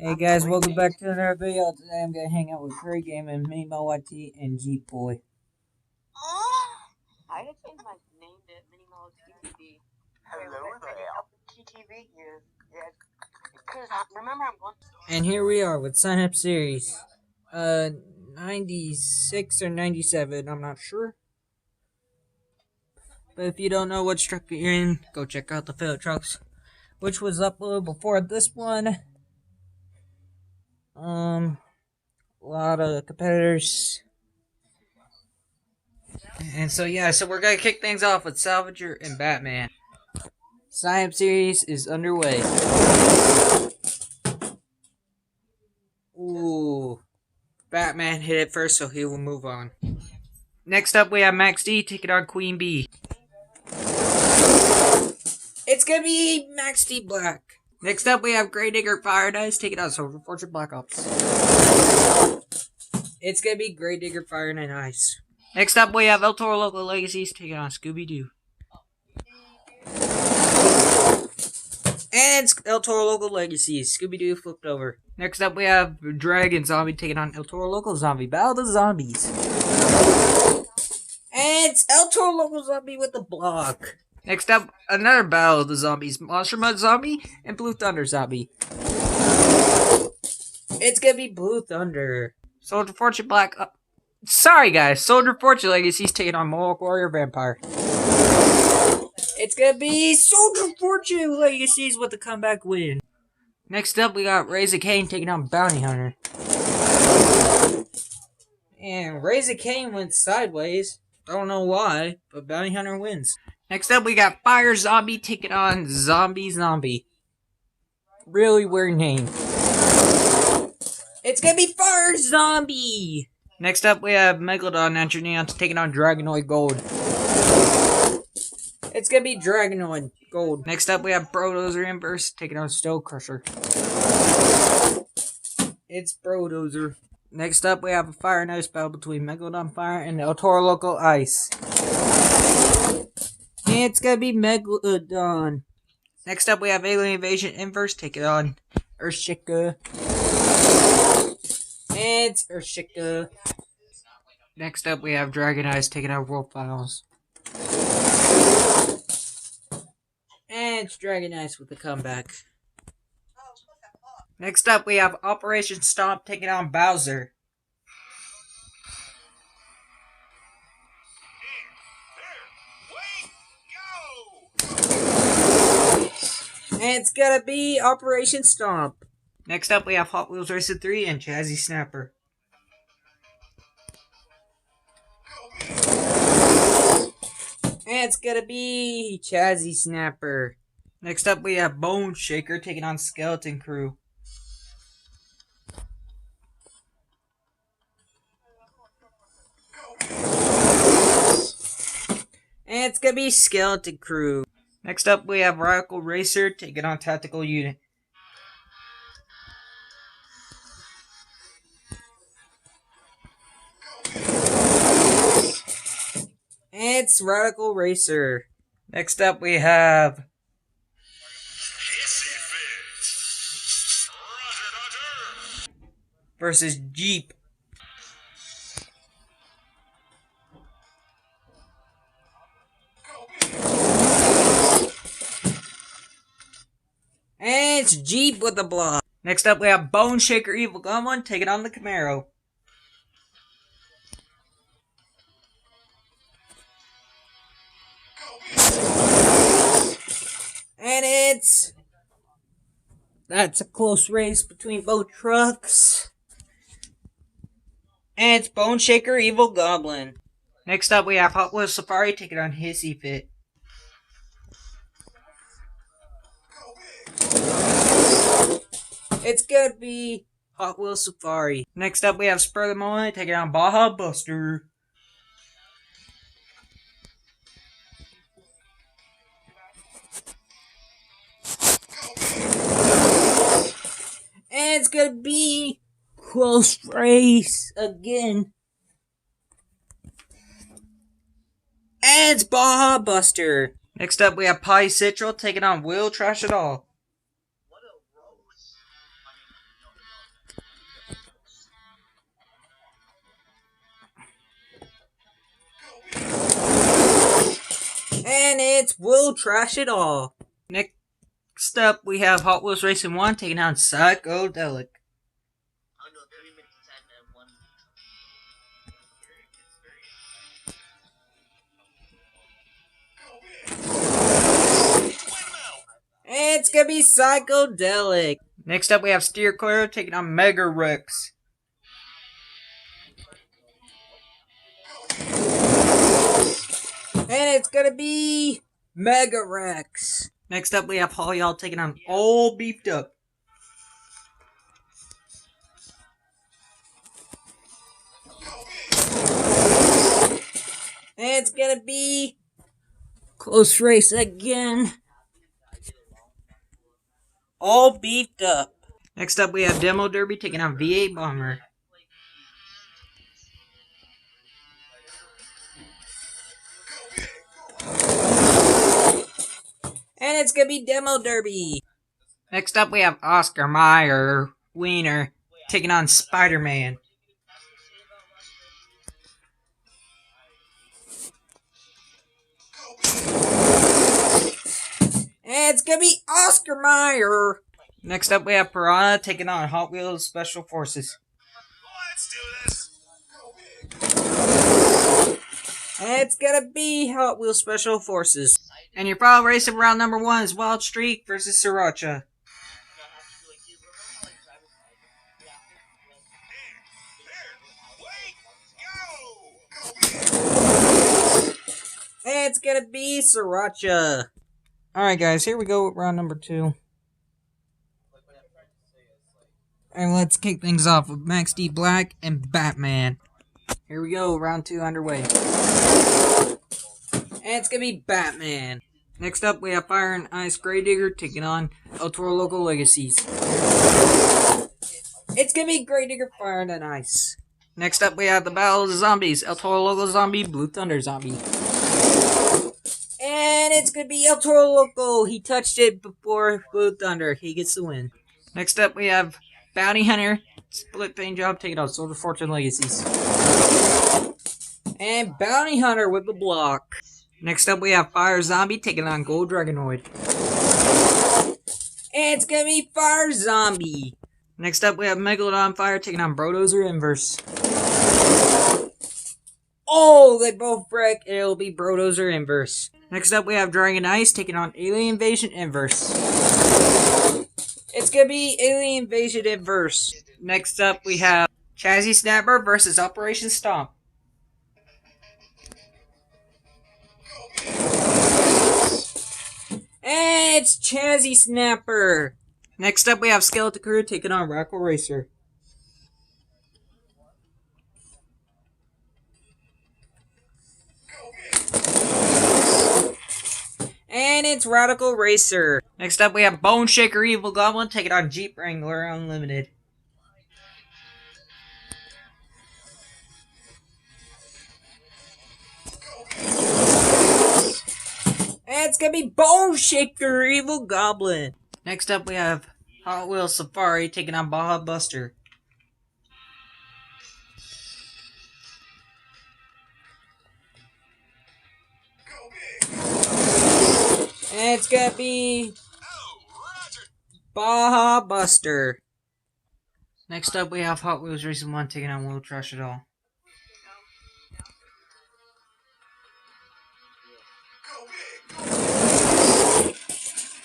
Hey guys, welcome back to another video. Today I'm gonna hang out with Curry Game and Mini YT and Jeep Boy. I had changed my name to Minimal TTV. Hello there. TTV here. Yeah. Because remember I'm going. And here we are with Sign Up Series. 96 or 97, I'm not sure. But if you don't know what truck you're in, go check out the Field Trucks, which was uploaded before this one. A lot of competitors. And so we're gonna kick things off with Salvager and Batman. Sign Up Series is underway. Ooh. Batman hit it first, so he will move on. Next up, we have Max D taking on Queen Bee. It's gonna be Max D Black. Next up, we have Gravedigger Fire and Ice taking on Soldier Fortune Black Ops. It's gonna be Gravedigger Fire and Ice. Next up, we have El Toro Local Legacies taking on Scooby Doo. And it's El Toro Local Legacies. Scooby Doo flipped over. Next up, we have Dragon Zombie taking on El Toro Local Zombie. Battle of the Zombies. And it's El Toro Local Zombie with the block. Next up, another Battle of the Zombies. Monster Mud Zombie and Blue Thunder Zombie. It's gonna be Blue Thunder. Soldier Fortune Black. Sorry guys, Soldier Fortune Legacy's taking on Mohawk Warrior Vampire. It's gonna be Soldier Fortune Legacies with the comeback win. Next up, we got Razor Kane taking on Bounty Hunter. And Razor Kane went sideways. Don't know why, but Bounty Hunter wins. Next up, we got Fire Zombie taking on Zombie Zombie. Really weird name. It's gonna be Fire Zombie! Next up, we have Megalodon Engineer taking on Dragonoid Gold. It's gonna be Dragonoid Gold. Next up, we have Brodozer Inverse taking on Stone Crusher. It's Brodozer. Next up, we have a Fire and Ice battle between Megalodon Fire and El Toro Local Ice. It's gonna be Megalodon. Next up, we have Alien Invasion Inverse taking on Earthshika. It's Earthshika. Next up, we have Dragon Eyes taking on World Finals. And it's Dragon Eyes with the comeback. Next up, we have Operation Stomp taking on Bowser. And it's gonna be Operation Stomp. Next up, we have Hot Wheels Racing 3 and Chazzy Snapper. And it's gonna be Chazzy Snapper. Next up, we have Bone Shaker taking on Skeleton Crew. And it's gonna be Skeleton Crew. Next up, we have Radical Racer taking on Tactical Unit. It's Radical Racer. Next up, we have versus Jeep. And it's Jeep with the block. Next up, we have Bone Shaker Evil Gunman taking on the Camaro. And that's a close race between both trucks. And it's Bone Shaker Evil Goblin. Next up, we have Hot Wheels Safari taking on Hissy Fit. It's gonna be Hot Wheels Safari. Next up, we have Spur the Moment taking on Baja Buster. And it's gonna be close race again. And it's Baja Buster. Next up, we have Pie Citral taking on Will Trash It All. And it's We'll Trash It All. Next up, we have Hot Wheels Racing 1 taking on Psychedelic. It's gonna be Psychedelic. Next up, we have Steer Clear taking on Mega Rex. And it's gonna be Mega Rex. Next up, we have Haul Y'all taking on All Beefed Up. And it's gonna be Close Race again. All Beefed Up. Next up, we have Demo Derby taking on V8 Bomber. And it's gonna be Demo Derby. Next up, we have Oscar Mayer Wiener taking on Spider-Man. And it's gonna be Oscar Mayer. Next up, we have Piranha taking on Hot Wheels Special Forces. Let's do this. And it's gonna be Hot Wheels Special Forces. And your final race of round number 1 is Wild Streak versus Sriracha. And it's gonna be Sriracha. Alright guys, here we go with round number 2. And let's kick things off with Max D. Black and Batman. Here we go, round 2 underway. And it's gonna be Batman. Next up, we have Fire and Ice Gravedigger taking on El Toro Loco Legacies. It's gonna be Gravedigger, Fire and Ice. Next up, we have the Battle of the Zombies. El Toro Loco Zombie, Blue Thunder Zombie. And it's gonna be El Toro Loco. He touched it before Blue Thunder. He gets the win. Next up, we have Bounty Hunter, Split Paint Job taking on Soldier Fortune Legacies. And Bounty Hunter with the block. Next up, we have Fire Zombie taking on Gold Dragonoid. And it's gonna be Fire Zombie. Next up, we have Megalodon Fire taking on Brodozer Inverse. Oh, they both break. It'll be Brodozer Inverse. Next up, we have Dragon Ice taking on Alien Invasion Inverse. It's gonna be Alien Invasion Inverse. Next up, we have Chassis Snapper versus Operation Stomp. And it's Chassis Snapper. Next up, we have Skeleton Crew taking on Radical Racer. And it's Radical Racer. Next up, we have Bone Shaker Evil Goblin taking on Jeep Wrangler Unlimited. And it's gonna be Bone Shaker Evil Goblin. Next up, we have Hot Wheels Safari taking on Baja Buster. And it's gonna be Baja Buster. Next up, we have Hot Wheels Racing 1 taking on We'll Trash It All.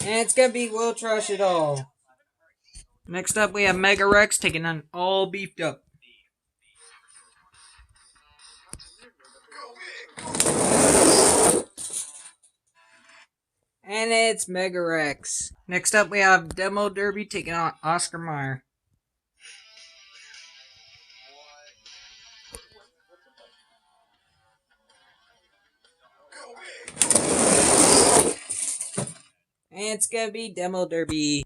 And it's gonna be We'll Trash It All. Next up, we have Mega Rex taking on All Beefed Up. And it's Mega Rex. Next up, we have Demo Derby taking on Oscar Mayer. And it's gonna be Demo Derby.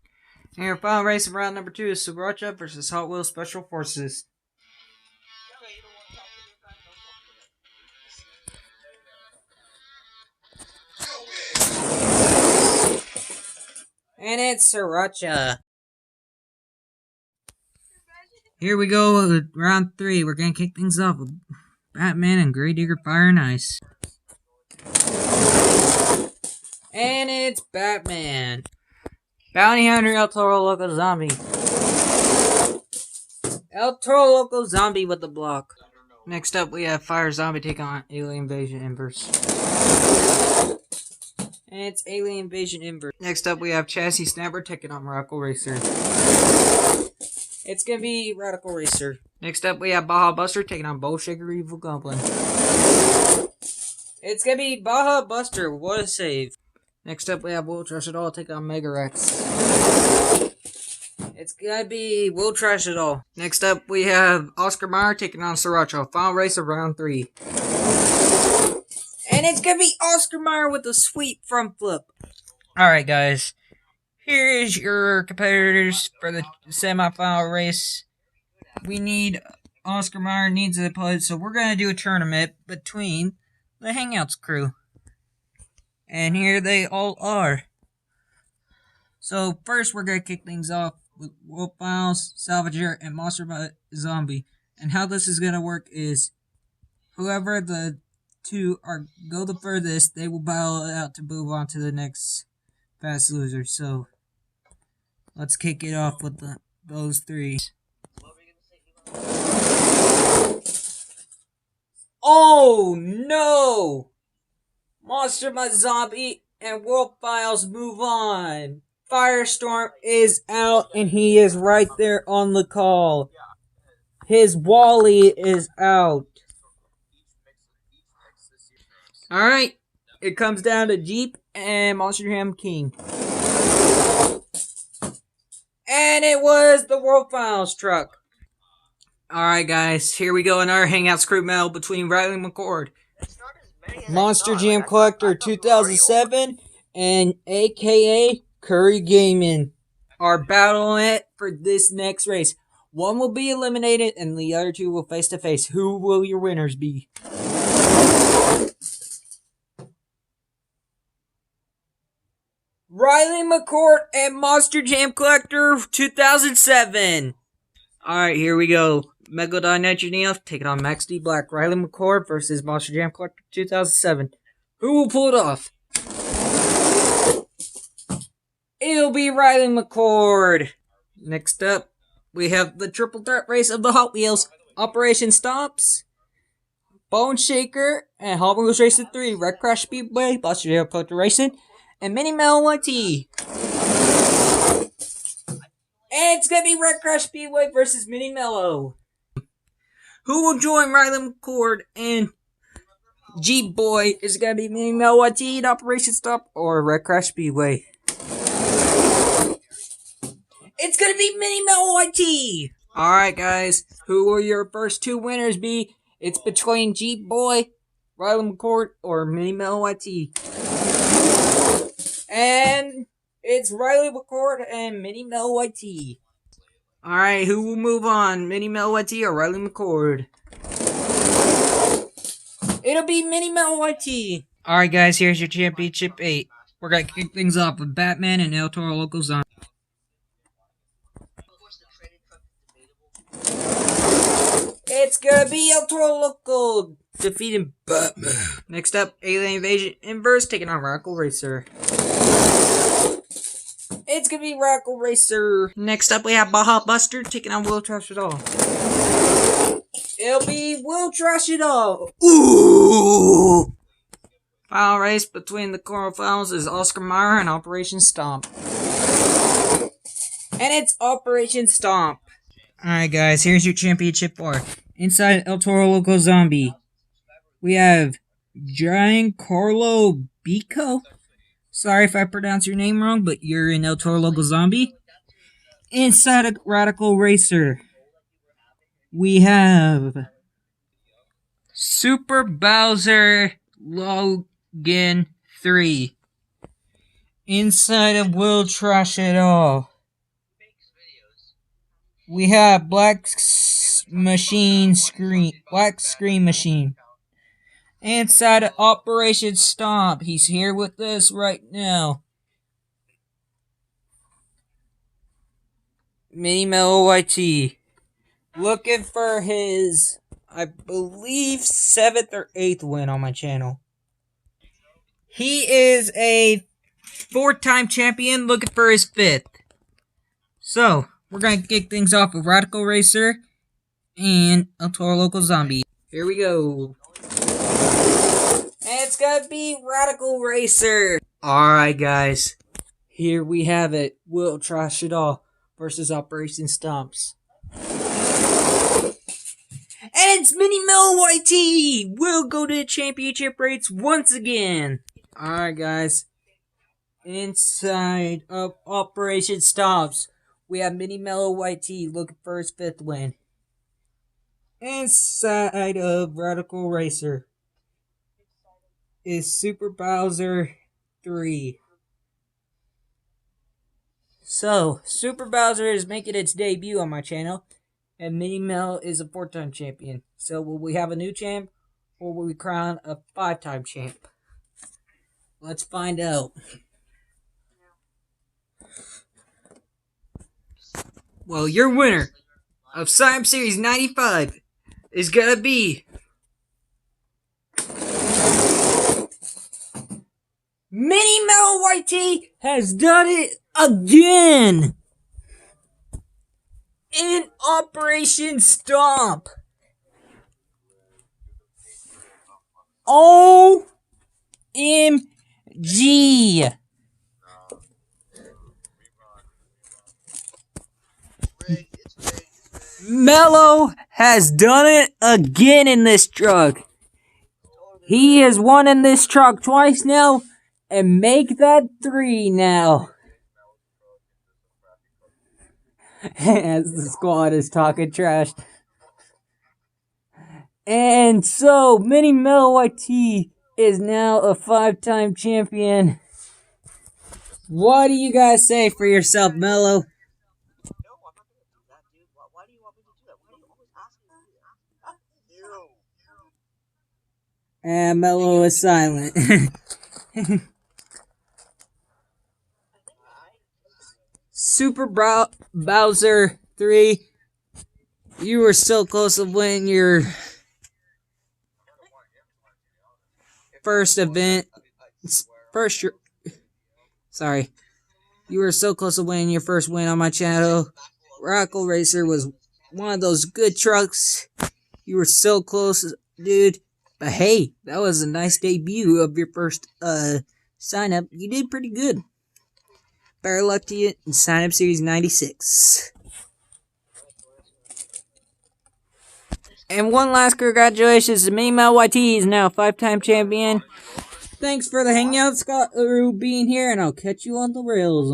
And your final race of round number 2 is Sriracha versus Hot Wheels Special Forces. And it's Sriracha. Here we go with round 3. We're gonna kick things off with Batman and Gravedigger Fire and Ice. And it's Batman. Bounty Hunter El Toro Loco Zombie. El Toro Loco Zombie with the block. Next up, we have Fire Zombie taking on Alien Invasion Inverse. And it's Alien Invasion Inverse. Next up, we have Chassis Snapper taking on Radical Racer. It's gonna be Radical Racer. Next up, we have Baja Buster taking on Bow Shaker Evil Goblin. It's gonna be Baja Buster. What a save. Next up, we have Will Trash It All taking on Mega Rex. It's gonna be Will Trash It All. Next up, we have Oscar Mayer taking on Sriracha. Final race of round 3. And it's gonna be Oscar Mayer with a sweep front flip. Alright, guys. Here is your competitors for the semifinal race. We need Oscar Mayer needs a play, so we're gonna do a tournament between the Hangouts crew. And here they all are. So first we're gonna kick things off with Wolf Files, Salvager, and Monster Zombie. And how this is gonna work is whoever the two go the furthest, they will battle it out to move on to the next fast loser. So let's kick it off with those 3. Oh no! Monster Zombie and Wolf Files move on. Firestorm is out and he is right there on the call. His Wally is out. Alright, it comes down to Jeep and Monster Jam King. And it was the Wolf Files truck. Alright guys, here we go in our Hangouts crew battle between Riley McCord, Monster Jam Collector 2007, and aka Curry Gaming are battling it for this next race. One will be eliminated and the other 2 will face to face. Who will your winners be? Riley McCord and Monster Jam Collector 2007. Alright, here we go. Megalodon Nitroneoth taking on Max D Black. Riley McCord versus Monster Jam Collector 2007. Who will pull it off? It'll be Riley McCord. Next up, we have the triple threat race of the Hot Wheels. Operation Stomps, Bone Shaker, and Hot Wheels Racing 3. Red Crash Speedway, Monster Jam Collector Racing, and Mini Metal YT. And it's gonna be Red Crash Speedway versus Mini Mellow. Who will join Riley McCord and Jeep Boy? Is it gonna be Mini Mellow YT in Operation Stop or Red Crash Speedway? It's gonna be Mini Mellow YT. Alright guys, who will your first 2 winners be? It's between Jeep Boy, Riley McCord, or Mini Mellow YT. And it's Riley McCord and Mini Mel YT. Alright, who will move on? Mini Mel YT or Riley McCord? It'll be Mini Mel YT. Alright guys, here's your Championship 8. We're gonna kick things off with Batman and El Toro Loco Zombie. It's gonna be El Toro Loco defeating Batman. Next up, Alien Invasion Inverse taking on Radical Racer. It's gonna be Radical Racer. Next up, we have Baja Buster taking on Will Trash It All. It'll be Will Trash It All. Ooh! Final race between the Coral Files is Oscar Mayer and Operation Stomp. And it's Operation Stomp. Alright guys, here's your Championship 4. Inside El Toro Loco Zombie, we have Giancarlo Bico. Sorry if I pronounce your name wrong, but you're in El Toro Loco Zombie. Inside a Radical Racer, we have Super Bowser Logan 3. Inside of Will Trash It All, we have Black Screen Machine. Inside of Operation Stomp, he's here with us right now. Mini Mellow YT. Looking for his, I believe, 7th or 8th win on my channel. He is a 4-time champion looking for his 5th. So, we're going to kick things off with Radical Racer and El Toro Loco Zombie. Here we go. And it's going to be Radical Racer. Alright, guys. Here we have it. Will Trash It All versus Operation Stomps. And it's Mini Mel YT! We'll go to the championship rates once again. Alright, guys. Inside of Operation Stomps, we have Mini Mellow YT looking for his 5th win. Inside of Radical Racer is Super Bowser 3. So, Super Bowser is making its debut on my channel, and Mini Mel is a 4-time champion. So, will we have a new champ, or will we crown a 5-time champ? Let's find out. Well, your winner of Science Series 95 is gonna be Mini Mel YT has done it again in Operation Stomp. OMG. Mello has done it again in this truck. He has won in this truck twice now, and make that 3 now. As the squad is talking trash. And so, Mini Mel YT is now a 5-time champion. What do you guys say for yourself, Mello? Why do you want me to do that? Why do you always ask me to do that? And Mello is silent. Super Bowser 3, you were so close to winning your first event. You were so close to winning your first win on my channel. Radical Racer was one of those good trucks. You were so close, dude. But hey, that was a nice debut of your first sign up. You did pretty good. Better luck to you in Sign Up Series 96. And one last congratulations to Mini Mel YT. He's now a 5-time champion. Thanks for the hangout, Scott LaRue, being here, and I'll catch you on the rails.